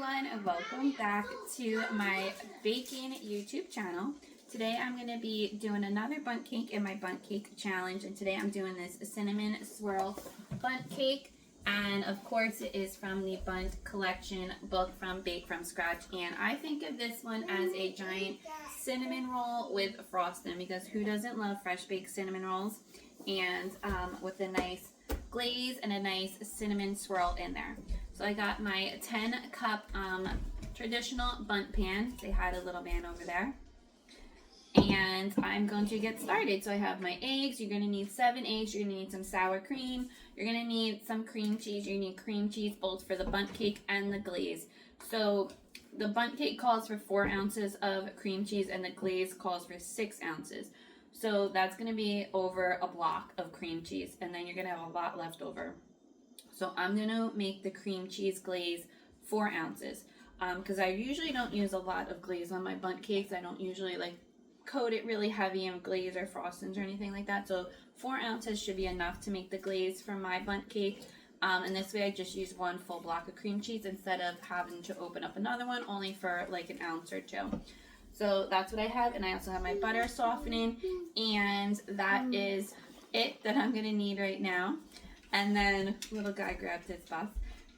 everyone, and welcome back to my baking YouTube channel. Today I'm going to be doing another bundt cake in my bundt cake challenge, and today I'm doing this cinnamon swirl bundt cake, and of course it is from the Bundt collection book from Bake From Scratch, and I think of this one as a giant cinnamon roll with frosting, because who doesn't love fresh baked cinnamon rolls, and with a nice glaze and a nice cinnamon swirl in there. So I got my 10 cup traditional bundt pan. They had a little man over there. And I'm going to get started. So I have my eggs. You're going to need 7 eggs. You're going to need some sour cream. You're going to need some cream cheese. You need cream cheese both for the bundt cake and the glaze. So the bundt cake calls for 4 ounces of cream cheese and the glaze calls for 6 ounces. So that's going to be over a block of cream cheese, and then you're going to have a lot left over. So I'm going to make the cream cheese glaze 4 ounces because I usually don't use a lot of glaze on my bundt cakes. I don't usually like coat it really heavy in glaze or frostings or anything like that. So 4 ounces should be enough to make the glaze for my bundt cake. And this way I just use 1 full block of cream cheese instead of having to open up another one only for like an ounce or 2. So that's what I have, and I also have my butter softening, and that is it that I'm going to need right now. And then little guy grabbed his stuff,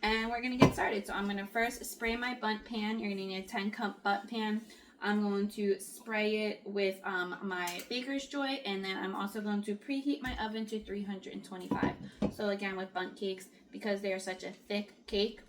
and we're going to get started. So I'm going to first spray my bundt pan. You're going to need a 10 cup bundt pan. I'm going to spray it with my baker's joy, and then I'm also going to preheat my oven to 325. So again, with bundt cakes, because they are such a thick cake,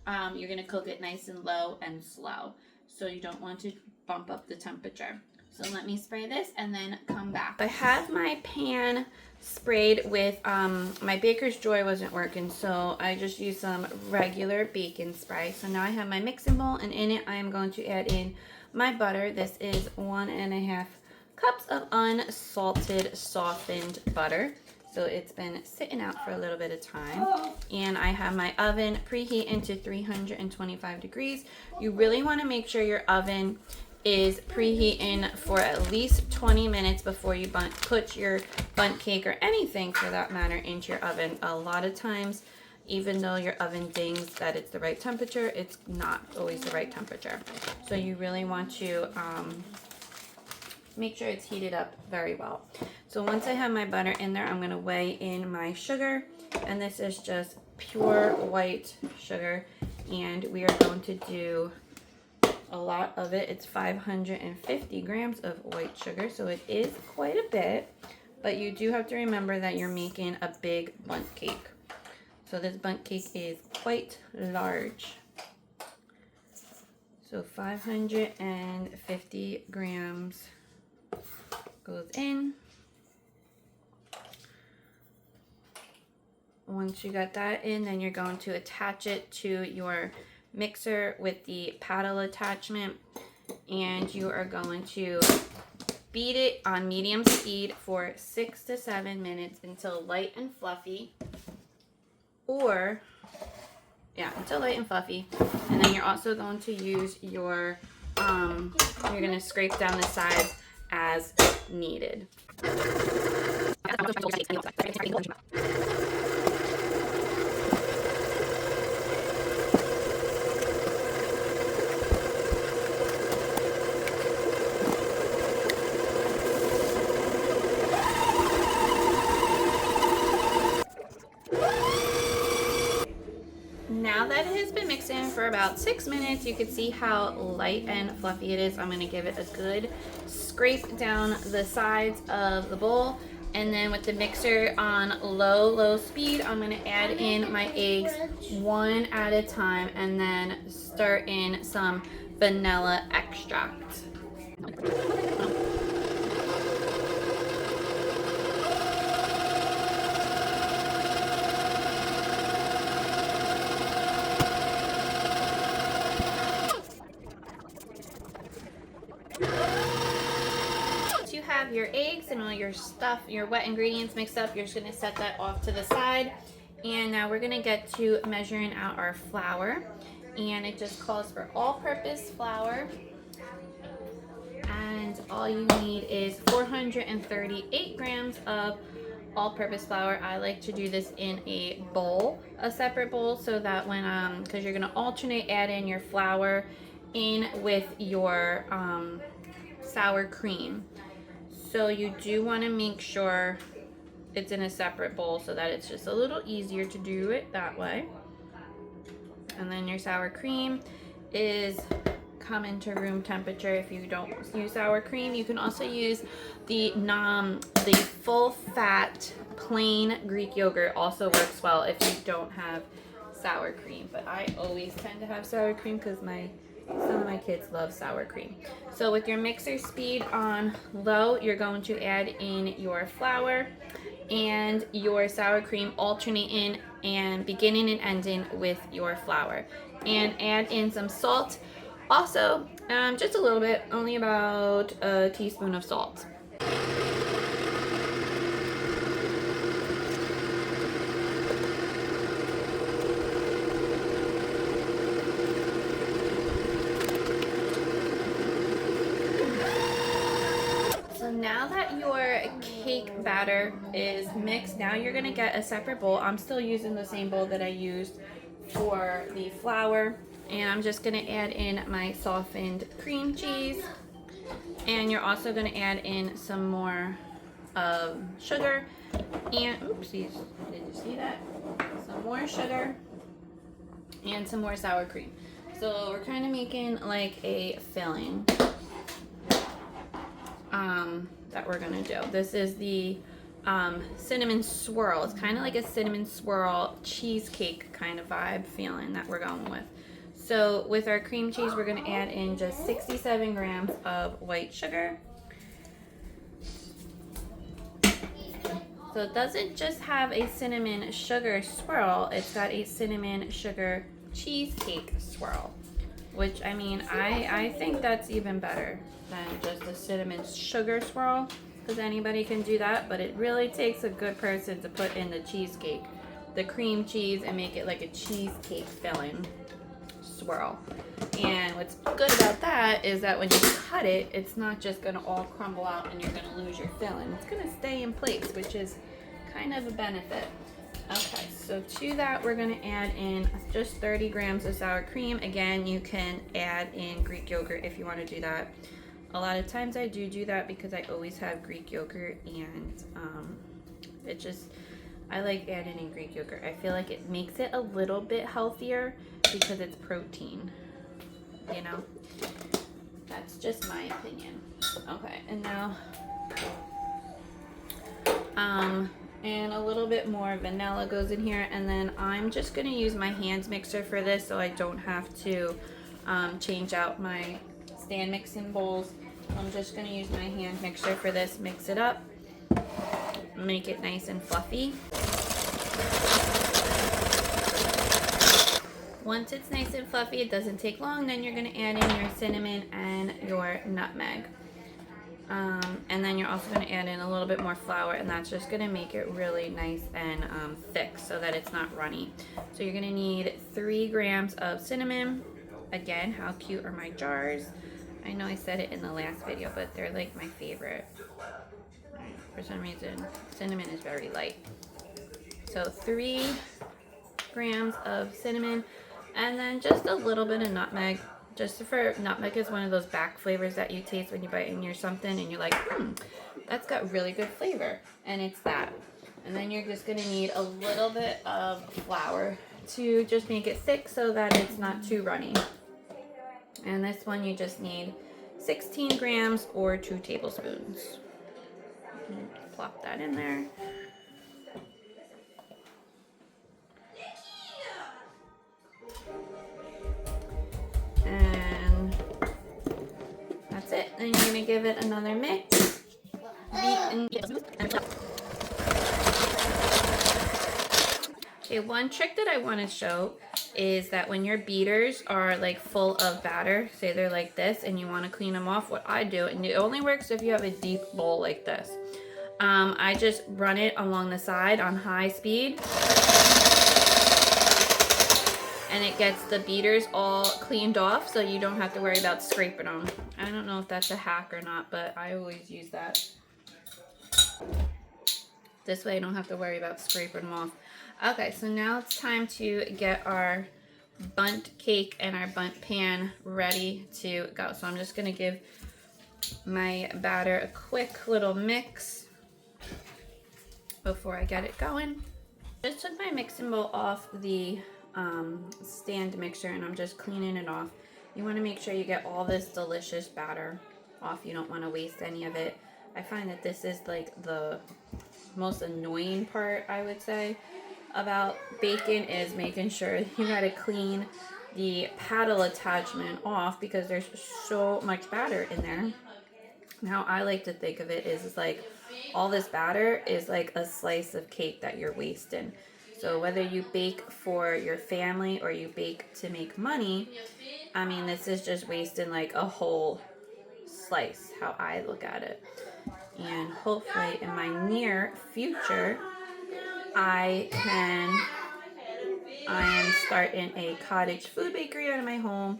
you're going to cook it nice and low and slow. So you don't want to bump up the temperature. So let me spray this and then come back. I have my pan sprayed with, my baker's joy wasn't working, so I just used some regular baking spray. So now I have my mixing bowl, and in it I am going to add in my butter. This is 1.5 cups of unsalted softened butter. So it's been sitting out for a little bit of time. And I have my oven preheat into 325 degrees. You really want to make sure your oven is preheating for at least 20 minutes before you put your bundt cake or anything for that matter into your oven. A lot of times, even though your oven dings that it's the right temperature, it's not always the right temperature. So you really want to make sure it's heated up very well. So once I have my butter in there, I'm going to weigh in my sugar, and this is just pure white sugar, and we are going to do a lot of it. It's 550 grams of white sugar, so it is quite a bit, but you do have to remember that you're making a big bundt cake. So this bundt cake is quite large. So 550 grams goes in. Once you got that in, then you're going to attach it to your mixer with the paddle attachment, and you are going to beat it on medium speed for 6 to 7 minutes until light and fluffy, until light and fluffy. And then you're also going to use your you're going to scrape down the sides as needed. Now that it has been mixing for about 6 minutes, you can see how light and fluffy it is. I'm going to give it a good scrape down the sides of the bowl, and then with the mixer on low speed, I'm going to add in my eggs one at a time, and then stir in some vanilla extract. You have your eggs and all your stuff, your wet ingredients mixed up. You're just going to set that off to the side, and now we're going to get to measuring out our flour, and it just calls for all-purpose flour, and all you need is 438 grams of all-purpose flour. I like to do this in a bowl, a separate bowl, so that when because you're gonna alternate add in your flour in with your sour cream. So you do want to make sure it's in a separate bowl so that it's just a little easier to do it that way. And then your sour cream is coming to room temperature. If you don't use sour cream, you can also use the full fat plain Greek yogurt. Also works well if you don't have sour cream, but I always tend to have sour cream because some of my kids love sour cream. So with your mixer speed on low, you're going to add in your flour and your sour cream, alternate in and beginning and ending with your flour, and add in some salt. Also, just a little bit, only about a teaspoon of salt. So now that your cake batter is mixed, now you're gonna get a separate bowl. I'm still using the same bowl that I used for the flour, and I'm just gonna add in my softened cream cheese, and you're also gonna add in some more sugar, and oopsies, did you see that? Some more sugar and some more sour cream. So we're kind of making like a filling that we're gonna do. This is the cinnamon swirl. It's kind of like a cinnamon swirl cheesecake kind of vibe feeling that we're going with. So with our cream cheese, we're gonna add in just 67 grams of white sugar. So it doesn't just have a cinnamon sugar swirl, it's got a cinnamon sugar cheesecake swirl, which I mean, I think that's even better than just a cinnamon sugar swirl, because anybody can do that, but it really takes a good person to put in the cheesecake, the cream cheese, and make it like a cheesecake filling swirl. And what's good about that is that when you cut it, it's not just going to all crumble out and you're going to lose your filling. It's going to stay in place, which is kind of a benefit. Okay, so to that we're going to add in just 30 grams of sour cream. Again, you can add in Greek yogurt if you want to do that. A lot of times I do that because I always have Greek yogurt, and I like adding in Greek yogurt. I feel like it makes it a little bit healthier because it's protein, you know? That's just my opinion. Okay, and now, and a little bit more vanilla goes in here, and then I'm just gonna use my hand mixer for this so I don't have to change out my stand mixing bowls. I'm just gonna use my hand mixer for this, mix it up, make it nice and fluffy. Once it's nice and fluffy, it doesn't take long, then you're gonna add in your cinnamon and your nutmeg. And then you're also gonna add in a little bit more flour, and that's just gonna make it really nice and thick so that it's not runny. So you're gonna need 3 grams of cinnamon. Again, how cute are my jars? I know I said it in the last video, but they're like my favorite. For some reason, cinnamon is very light. So 3 grams of cinnamon, and then just a little bit of nutmeg. Nutmeg is one of those back flavors that you taste when you bite into something and you're like, that's got really good flavor, and it's that. And then you're just gonna need a little bit of flour to just make it thick so that it's not too runny. And this one you just need 16 grams or 2 tablespoons. Plop that in there. And that's it. Then you're gonna give it another mix. Okay, one trick that I want to show is that when your beaters are like full of batter, say they're like this, and you want to clean them off, what I do, and it only works if you have a deep bowl like this, I just run it along the side on high speed, and it gets the beaters all cleaned off so you don't have to worry about scraping them. I don't know if that's a hack or not, but I always use that. This way I don't have to worry about scraping them off. Okay, so now it's time to get our Bundt cake and our Bundt pan ready to go. So I'm just going to give my batter a quick little mix before I get it going. Just took my mixing bowl off the stand mixer and I'm just cleaning it off. You want to make sure you get all this delicious batter off. You don't want to waste any of it. I find that this is like the most annoying part, I would say, about baking, is making sure you got to clean the paddle attachment off because there's so much batter in there. And how I like to think of it is like all this batter is like a slice of cake that you're wasting. So whether you bake for your family or you bake to make money, I mean, this is just wasting like a whole slice, how I look at it. And hopefully in my near future, I am starting a cottage food bakery out of my home,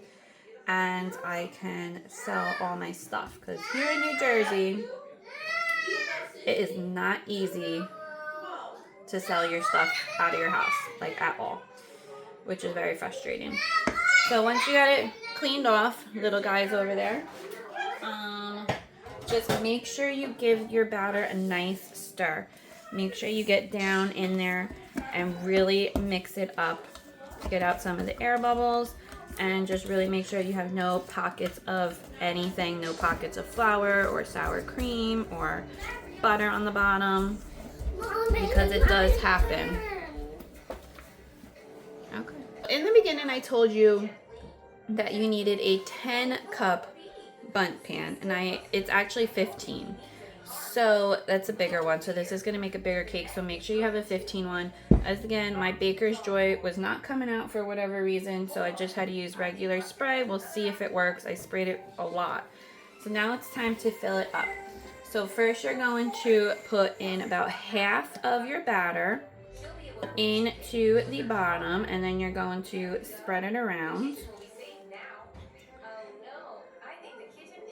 and I can sell all my stuff, because here in New Jersey, it is not easy to sell your stuff out of your house, like at all, which is very frustrating. So once you got it cleaned off, little guys over there, just make sure you give your batter a nice stir. Make sure you get down in there and really mix it up. Get out some of the air bubbles and just really make sure you have no pockets of anything, no pockets of flour or sour cream or butter on the bottom, because it does happen. Okay. In the beginning, I told you that you needed a 10-cup Bundt pan, and it's actually 15. So that's a bigger one. So this is going to make a bigger cake. So make sure you have a 15 one. As again, my Baker's Joy was not coming out for whatever reason, so I just had to use regular spray. We'll see if it works. I sprayed it a lot. So now it's time to fill it up. So first you're going to put in about half of your batter into the bottom, and then you're going to spread it around.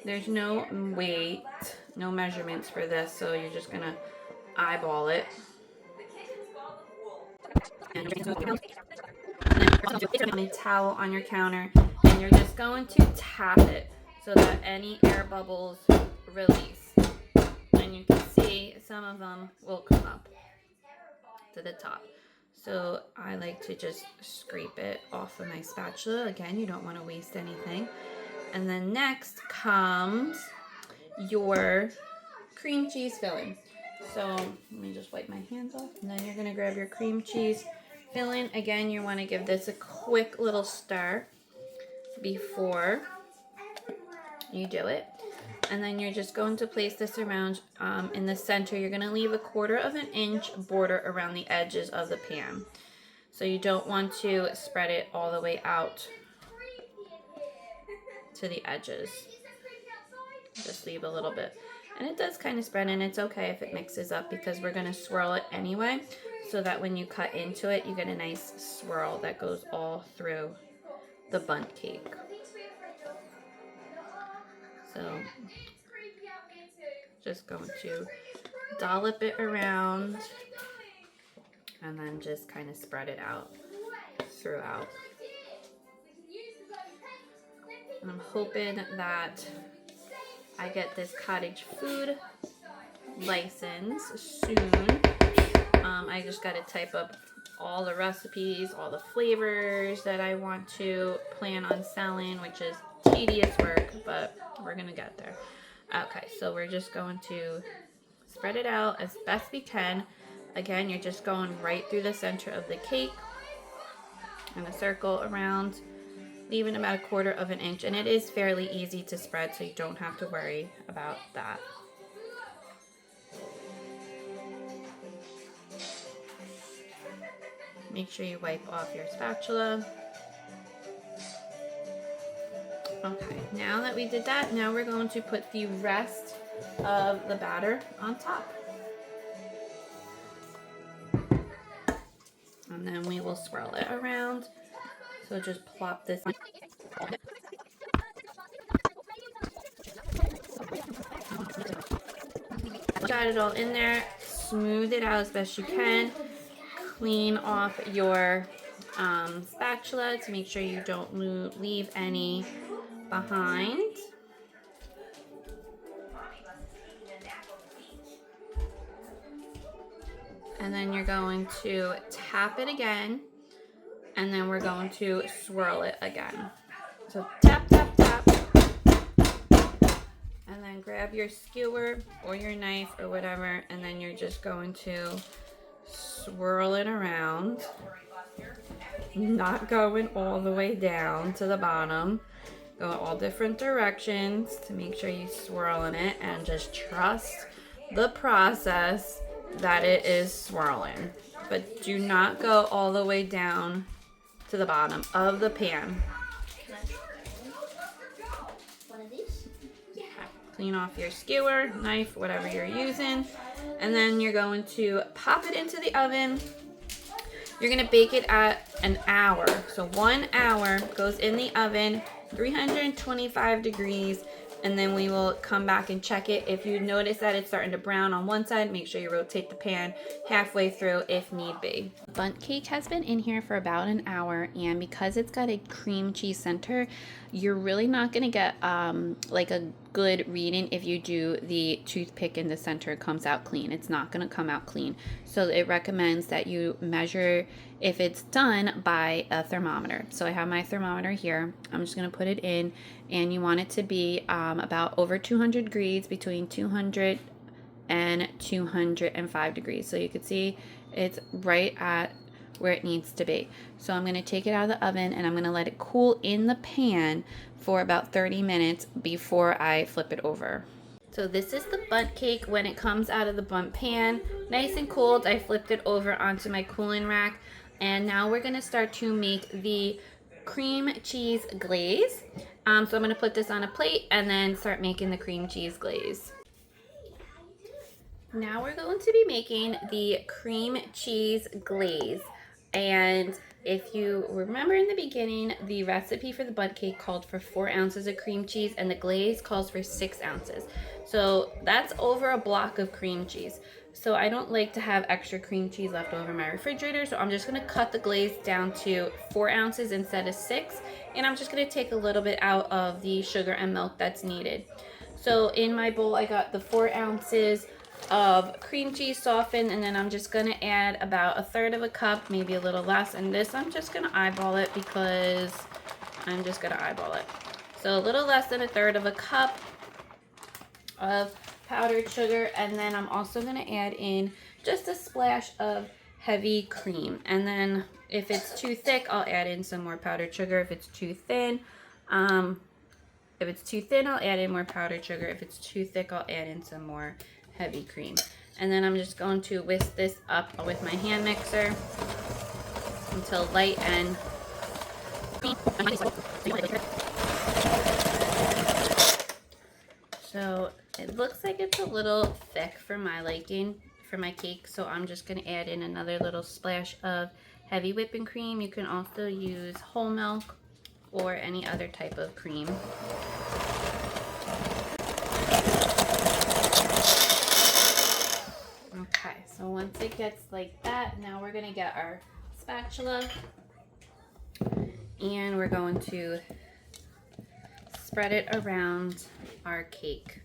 There's no weight, no measurements for this, so you're just gonna eyeball it. And a towel on your counter, and you're just going to tap it so that any air bubbles release. And you can see some of them will come up to the top. So I like to just scrape it off of my spatula. Again, you don't want to waste anything. And then next comes your cream cheese filling. So let me just wipe my hands off. And then you're going to grab your cream cheese filling. Again, you want to give this a quick little stir before you do it. And then you're just going to place this around in the center. You're going to leave a 1/4 of an inch border around the edges of the pan. So you don't want to spread it all the way out to the edges. Just leave a little bit. And it does kind of spread, and it's okay if it mixes up because we're going to swirl it anyway, so that when you cut into it, you get a nice swirl that goes all through the Bundt cake. So just going to dollop it around and then just kind of spread it out throughout. And I'm hoping that I get this cottage food license soon. I just got to type up all the recipes, all the flavors that I want to plan on selling, which is tedious work, but we're going to get there. Okay, so we're just going to spread it out as best we can. Again, you're just going right through the center of the cake in a circle around, leaving about a 1/4 of an inch. And it is fairly easy to spread, so you don't have to worry about that. Make sure you wipe off your spatula. Okay, now that we did that, now we're going to put the rest of the batter on top. And then we will swirl it around. So just plop this on. Got it all in there. smooth it out as best you can. Clean off your spatula to make sure you don't leave any behind. And then you're going to tap it again, and then we're going to swirl it again. So tap, tap, tap, and then grab your skewer or your knife or whatever, and then you're just going to swirl it around, not going all the way down to the bottom. Go all different directions to make sure you swirl in it, and just trust the process that it is swirling. But do not go all the way down to the bottom of the pan. One of these? Yeah. Clean off your skewer, knife, whatever you're using, and then you're going to pop it into the oven. You're gonna bake it at an hour. So 1 hour goes in the oven, 325 degrees, and then we will come back and check it. If you notice that it's starting to brown on one side, make sure you rotate the pan halfway through if need be. Bundt cake has been in here for about an hour, and because it's got a cream cheese center, you're really not gonna get like a good reading if you do the toothpick in the center. It comes out clean. It's not gonna come out clean. So it recommends that you measure if it's done by a thermometer. So I have my thermometer here. I'm just gonna put it in, and you want it to be about over 200 degrees, between 200 and 205 degrees. So you can see it's right at where it needs to be. So I'm gonna take it out of the oven, and I'm gonna let it cool in the pan for about 30 minutes before I flip it over. So this is the Bundt cake when it comes out of the Bundt pan. Nice and cooled. I flipped it over onto my cooling rack. And now we're gonna start to make the cream cheese glaze. So I'm gonna put this on a plate and then start making the cream cheese glaze. Now we're going to be making the cream cheese glaze. And if you remember in the beginning, the recipe for the Bundt cake called for 4 ounces of cream cheese, and the glaze calls for 6 ounces. So that's over a block of cream cheese. So I don't like to have extra cream cheese left over in my refrigerator, so I'm just gonna cut the glaze down to 4 ounces instead of 6, and I'm just gonna take a little bit out of the sugar and milk that's needed. So in my bowl, I got the 4 ounces of cream cheese softened, and then I'm just gonna add about 1/3 cup, maybe a little less. And this I'm just gonna eyeball it because I'm just gonna eyeball it. So a little less than 1/3 cup of powdered sugar, and then I'm also gonna add in just a splash of heavy cream. And then if it's too thick, I'll add in some more powdered sugar. If it's too thin, I'll add in more powdered sugar. If it's too thick, I'll add in some more heavy cream. And then I'm just going to whisk this up with my hand mixer until light and so it looks like it's a little thick for my liking for my cake, so I'm just going to add in another little splash of heavy whipping cream. You can also use whole milk or any other type of cream. Okay, so once it gets like that, now we're gonna get our spatula and we're going to spread it around our cake.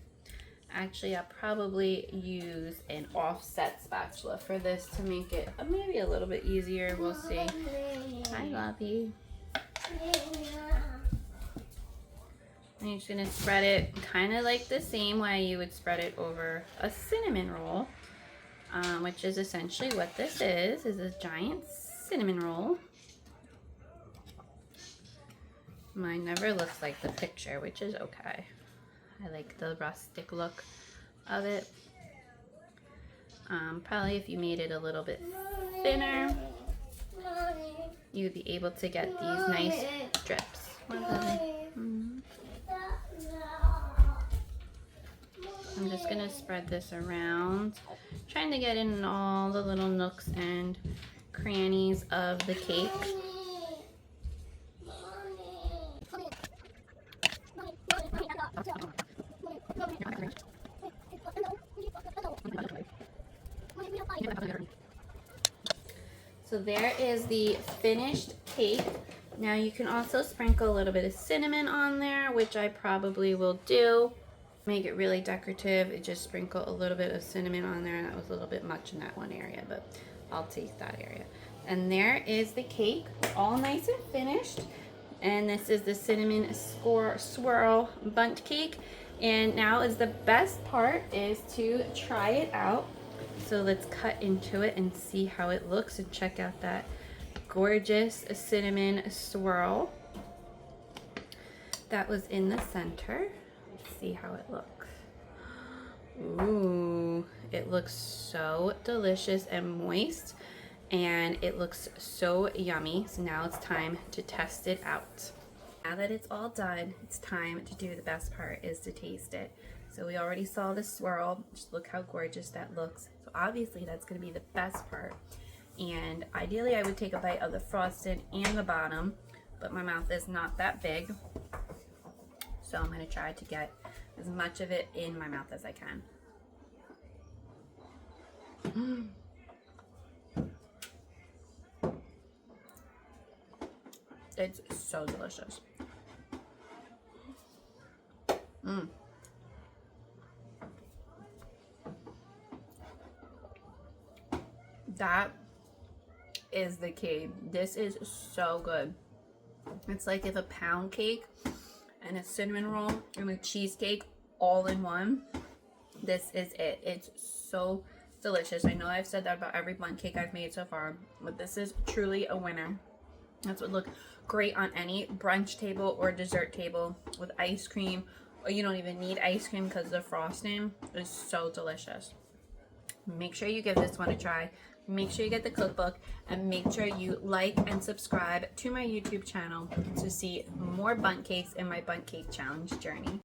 Actually, I'll probably use an offset spatula for this to make it maybe a little bit easier. We'll see. Hi, Lovey. And you're just gonna spread it kind of like the same way you would spread it over a cinnamon roll. Which is essentially what this is a giant cinnamon roll. Mine never looks like the picture, which is okay. I like the rustic look of it. Probably if you made it a little bit thinner, you'd be able to get these nice strips. I'm just gonna spread this around, trying to get in all the little nooks and crannies of the cake. So there is the finished cake. Now you can also sprinkle a little bit of cinnamon on there, which I probably will do. Make it really decorative. Just sprinkle a little bit of cinnamon on there. That was a little bit much in that one area, but I'll take that area. And there is the cake, all nice and finished. And this is the cinnamon swirl bundt cake. And now is the best part is to try it out. So let's cut into it and see how it looks and check out that gorgeous cinnamon swirl that was in the center. Let's see how it looks. Ooh, it looks so delicious and moist, and it looks so yummy. So now it's time to test it out. Now that it's all done, it's time to do the best part, is to taste it. So we already saw the swirl. Just look how gorgeous that looks. So obviously that's going to be the best part. And ideally I would take a bite of the frosted and the bottom, but my mouth is not that big. So I'm going to try to get as much of it in my mouth as I can. It's so delicious. That is the key. This is so good. It's like if a pound cake and a cinnamon roll and a cheesecake all in one. This is it. It's so delicious. I know I've said that about every bundt cake I've made so far, but this is truly a winner. This would look great on any brunch table or dessert table with ice cream, or you don't even need ice cream because the frosting is so delicious. Make sure you give this one a try. Make sure you get the cookbook, and make sure you like and subscribe to my YouTube channel to see more bundt cakes in my bundt cake challenge journey.